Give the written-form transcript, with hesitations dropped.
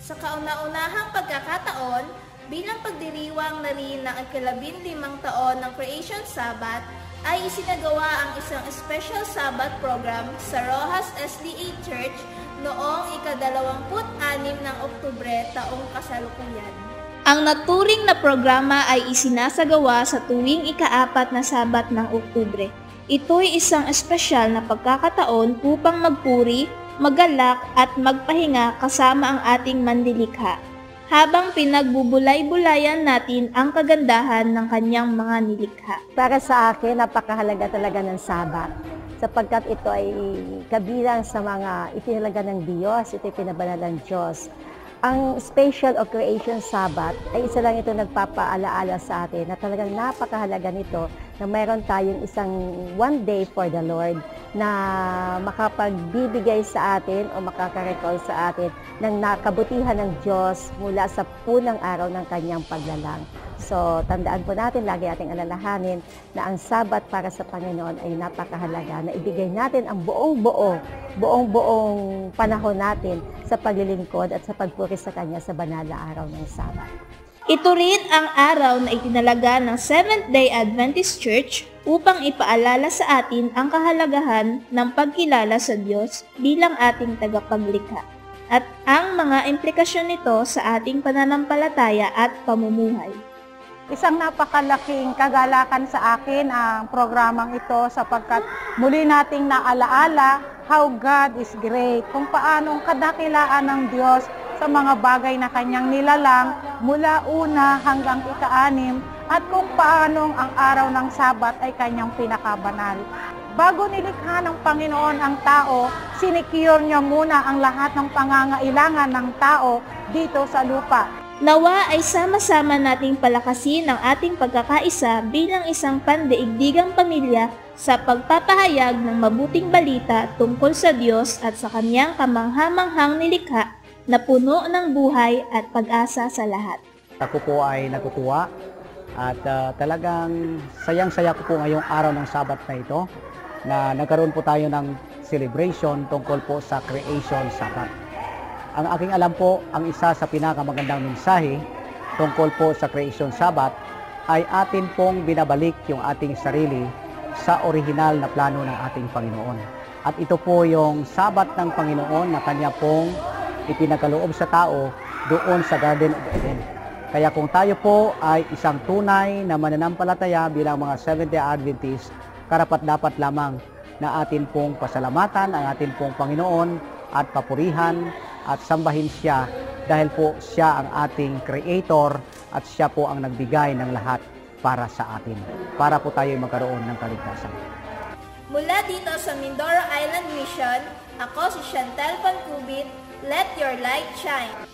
Sa kauna-unahang pagkakataon, bilang pagdiriwang na rin ng ika-15 taon ng Creation Sabbath, ay isinagawa ang isang special Sabbath program sa Rojas SDA Church noong ika-26 ng Oktubre taong kasalukuyan. Ang naturing na programa ay isinasagawa sa tuwing ika-4 na Sabat ng Oktubre. Ito'y isang espesyal na pagkakataon upang magpuri, maggalak at magpahinga kasama ang ating manlilikha, habang pinagbubulay-bulayan natin ang kagandahan ng kanyang mga nilikha. Para sa akin, napakahalaga talaga ng Sabat, sapagkat ito ay kabilang sa mga itinalaga ng Diyos, ito ay pinabanal ng Diyos. Ang special of Creation Sabbath ay isa lang ito nagpapaalaala sa atin na talagang napakahalaga nito na mayroon tayong isang one day for the Lord na makapagbibigay sa atin o makakarecall sa atin ng nakabutihan ng Diyos mula sa punang araw ng kanyang paglalang. So, tandaan po natin, lagi nating alalahanin na ang Sabat para sa Panginoon ay napakahalaga, na ibigay natin ang buong-buong panahon natin sa paglilingkod at sa pagpuri sa Kanya sa banal na araw ng Sabat. Ito rin ang araw na itinalaga ng Seventh-day Adventist Church upang ipaalala sa atin ang kahalagahan ng pagkilala sa Diyos bilang ating tagapaglikha at ang mga implikasyon nito sa ating pananampalataya at pamumuhay. Isang napakalaking kagalakan sa akin ang programang ito sapagkat muli nating naalaala how God is great, kung paanong kadakilaan ng Diyos sa mga bagay na kanyang nilalang mula una hanggang ika-6 at kung paanong ang araw ng Sabat ay kanyang pinakabanal. Bago nilikha ng Panginoon ang tao, sinikure niya muna ang lahat ng pangangailangan ng tao dito sa lupa. Nawa ay sama-sama nating palakasin ang ating pagkakaisa bilang isang pandaigdigang pamilya sa pagpapahayag ng mabuting balita tungkol sa Diyos at sa kanyang kamangha-manghang nilikha na puno ng buhay at pag-asa sa lahat. Ako po ay natutuwa at talagang sayang-saya ko po ngayong araw ng Sabat na ito na nagkaroon po tayo ng celebration tungkol po sa Creation Sabbath. Ang aking alam po, ang isa sa pinakamagandang mensahe tungkol po sa Creation Sabbath ay atin pong binabalik yung ating sarili sa orihinal na plano ng ating Panginoon. At ito po yung Sabbath ng Panginoon na Kanya pong ipinagkaloob sa tao doon sa Garden of Eden. Kaya kung tayo po ay isang tunay na mananampalataya bilang mga Seventh-day Adventist, karapat-dapat lamang na atin pong pasalamatan ang atin pong Panginoon at papurihan at sambahin siya dahil po siya ang ating Creator at siya po ang nagbigay ng lahat para sa atin, para po tayo magkaroon ng kaligtasan. Mula dito sa Mindoro Island Mission, ako si Chantel Pancubit. Let your light shine.